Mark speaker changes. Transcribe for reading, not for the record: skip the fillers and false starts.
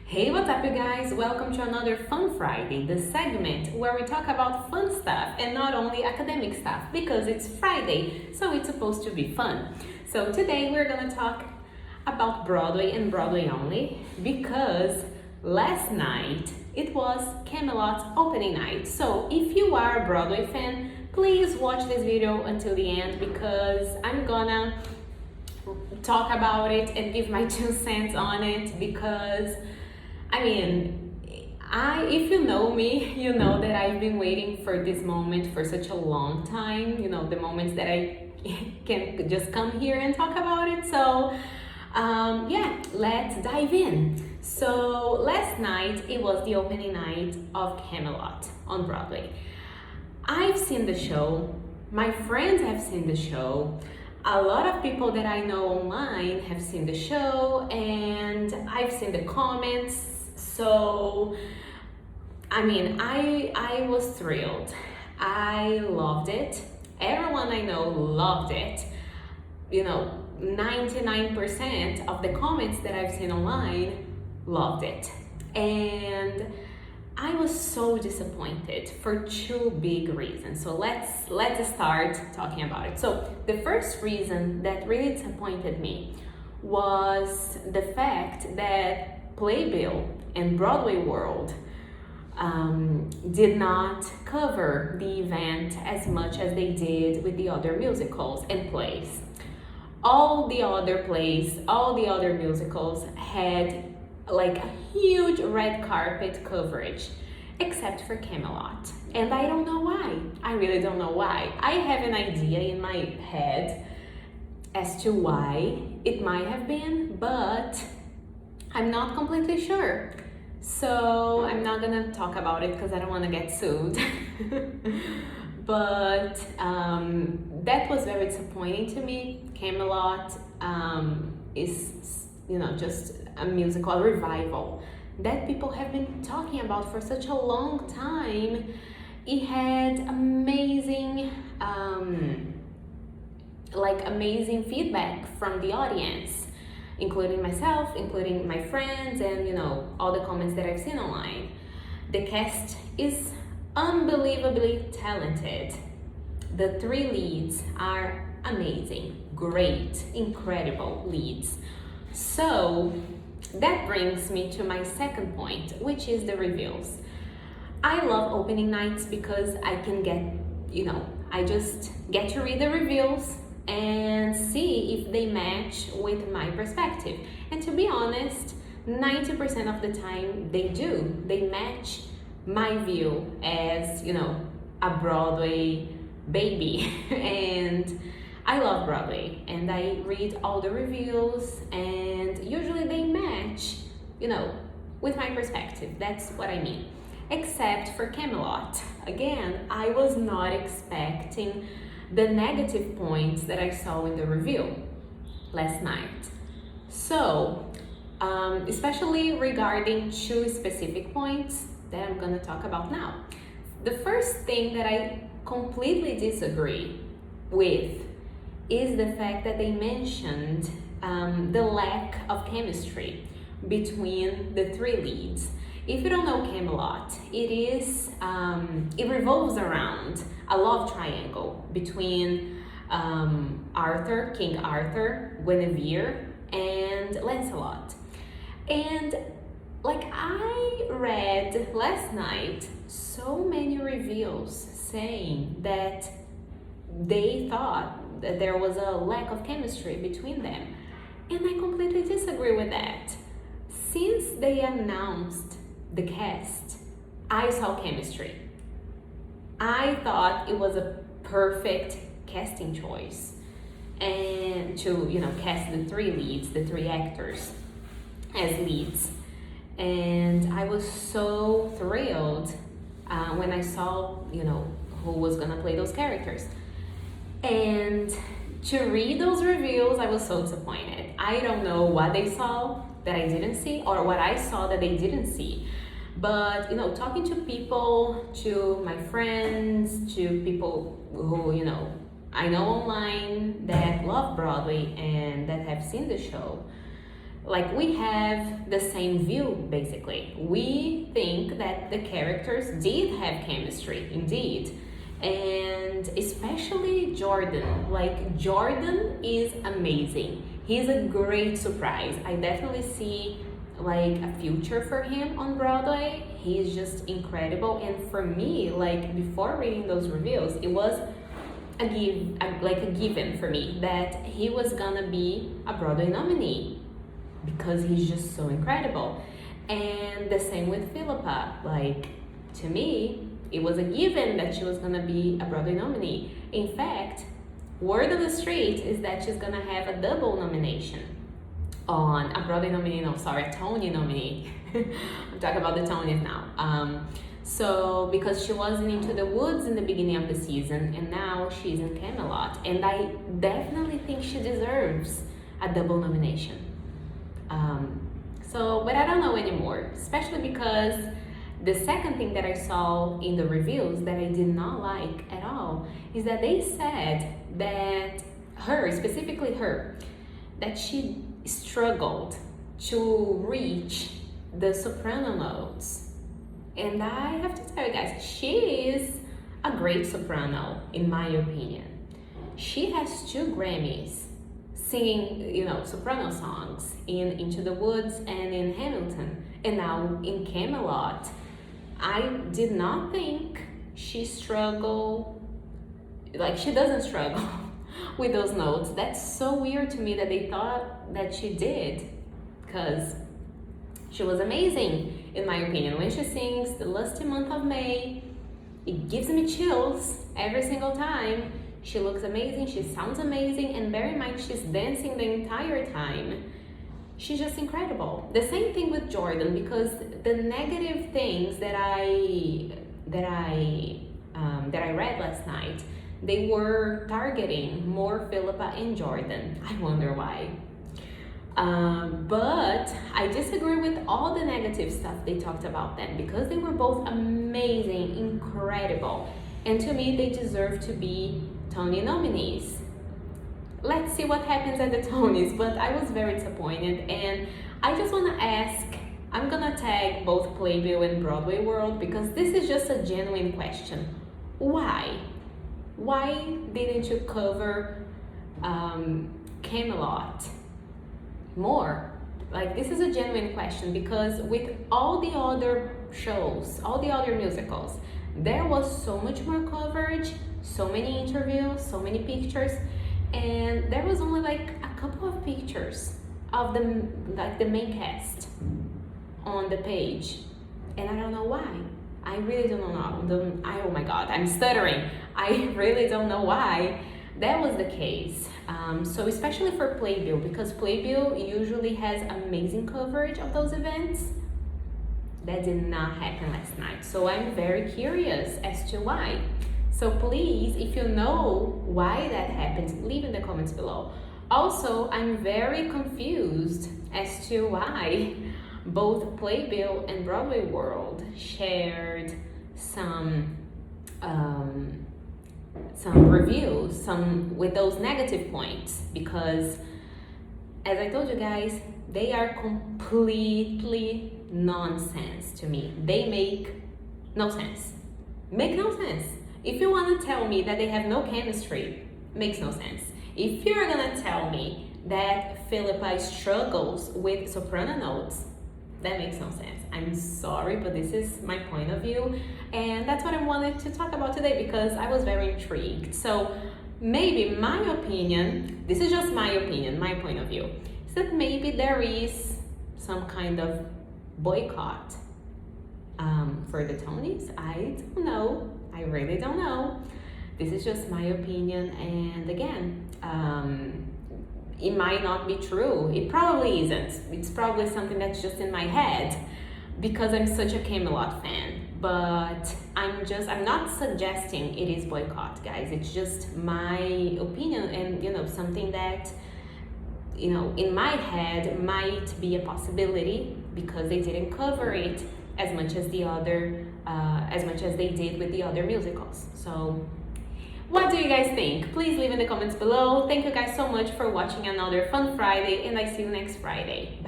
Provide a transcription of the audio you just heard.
Speaker 1: Hey, what's up, you guys? Welcome to another Fun Friday, the segment where we talk about fun stuff and not only academic stuff because it's Friday, so it's supposed to be fun. So today we're gonna talk about Broadway and Broadway only because last night it was Camelot's opening night. So if you are a Broadway fan, please watch this video until the end because I'm gonna talk about it and give my 2 cents on it because if you know me, you know that I've been waiting for this moment for such a long time, the moments that I can just come here and talk about it. So, let's dive in. So, last night, it was the opening night of Camelot on Broadway. I've seen the show, my friends have seen the show, a lot of people that I know online have seen the show, and I've seen the comments. So, I was thrilled. I loved it. Everyone I know loved it. 99% of the comments that I've seen online loved it. And I was so disappointed for two big reasons. So let's start talking about it. So the first reason that really disappointed me was the fact that Playbill and Broadway World did not cover the event as much as they did with the other musicals and plays. All the other plays, all the other musicals had like a huge red carpet coverage, except for Camelot. And I don't know why. I really don't know why. I have an idea in my head as to why it might have been, but I'm not completely sure. So I'm not gonna talk about it because I don't want to get sued. But that was very disappointing to me. Camelot is, just a musical, a revival that people have been talking about for such a long time. It had amazing feedback from the audience, including myself, including my friends, and all the comments that I've seen online. The cast is unbelievably talented. The three leads are amazing, great, incredible leads. So that brings me to my second point, which is the reveals. I love opening nights because I can I just get to read the reveals and see if they match with my perspective. And to be honest, 90% of the time they do. They match my view as, a Broadway baby. And I love Broadway, and I read all the reviews, and usually they match, with my perspective. That's what I mean. Except for Camelot. Again, I was not expecting the negative points that I saw in the review last night. So, especially regarding two specific points that I'm gonna talk about now. The first thing that I completely disagree with is the fact that they mentioned the lack of chemistry between the three leads. If you don't know Camelot, it revolves around a love triangle between King Arthur, Guinevere, and Lancelot. And I read last night so many reviews saying that they thought that there was a lack of chemistry between them. And I completely disagree with that. Since they announced the cast, I saw chemistry. I thought it was a perfect casting choice, and to cast the three leads, the three actors as leads. And I was so thrilled when I saw who was gonna play those characters. And to read those reviews, I was so disappointed. I don't know what they saw that I didn't see, or what I saw that they didn't see. But talking to people, to my friends, to people who I know online that love Broadway and that have seen the show, like we have the same view basically. We think that the characters did have chemistry, indeed. And especially Jordan. Like Jordan is amazing. He's a great surprise. I definitely see like a future for him on Broadway. He's just incredible. And for me, like before reading those reviews, it was a given for me that he was gonna be a Broadway nominee because he's just so incredible. And the same with Philippa. Like to me, it was a given that she was gonna be a Broadway nominee. In fact, word on the street is that she's gonna have a double nomination on a Broadway nominee, no, sorry, a Tony nominee. I'm talking about the Tonys now. So because she was in Into the Woods in the beginning of the season and now she's in Camelot, and I definitely think she deserves a double nomination. But I don't know anymore, especially because the second thing that I saw in the reviews that I did not like at all is that they said that specifically her, that she struggled to reach the soprano notes. And I have to tell you guys, she is a great soprano, in my opinion. She has 2 Grammys singing, soprano songs in Into the Woods and in Hamilton, and now in Camelot. I did not think she struggled, like she doesn't struggle with those notes. That's so weird to me that they thought that she did, because she was amazing, in my opinion. When she sings The Lusty Month of May, it gives me chills every single time. She looks amazing, she sounds amazing, and bear in mind, she's dancing the entire time. She's just incredible. The same thing with Jordan, because the negative things that I read last night, they were targeting more Philippa and Jordan. I wonder why. But I disagree with all the negative stuff they talked about them, because they were both amazing, incredible, and to me they deserve to be Tony nominees. Let's see what happens at the Tonys, but I was very disappointed, and I just want to ask, I'm gonna tag both Playbill and Broadway World, because this is just a genuine question. Why? Why didn't you cover Camelot more? Like, this is a genuine question, because with all the other shows, all the other musicals, there was so much more coverage, so many interviews, so many pictures, and there was only like a couple of pictures of the main cast on the page, and I don't know why. I really don't know. Oh my god, I'm stuttering. I really don't know why that was the case. So especially for Playbill, because Playbill usually has amazing coverage of those events. That did not happen last night. So I'm very curious as to why. So please, if you know why that happened, leave in the comments below. Also, I'm very confused as to why both Playbill and Broadway World shared some reviews, with those negative points, because as I told you guys, they are completely nonsense to me. They make no sense. Make no sense. If you want to tell me that they have no chemistry, makes no sense. If you're gonna tell me that Philippa struggles with soprano notes, that makes no sense. I'm sorry, but this is my point of view, and that's what I wanted to talk about today, because I was very intrigued. So maybe my opinion, this is just my opinion, my point of view, is that maybe there is some kind of boycott for the Tonys. I don't know. I really don't know. This is just my opinion, and again, it might not be true. It probably isn't. It's probably something that's just in my head because I'm such a Camelot fan. But I'm not suggesting it is boycott, guys. It's just my opinion, and something that in my head might be a possibility, because they didn't cover it as much as they did with the other musicals. So what do you guys think? Please leave in the comments below. Thank you guys so much for watching another fun Friday, and I see you next Friday.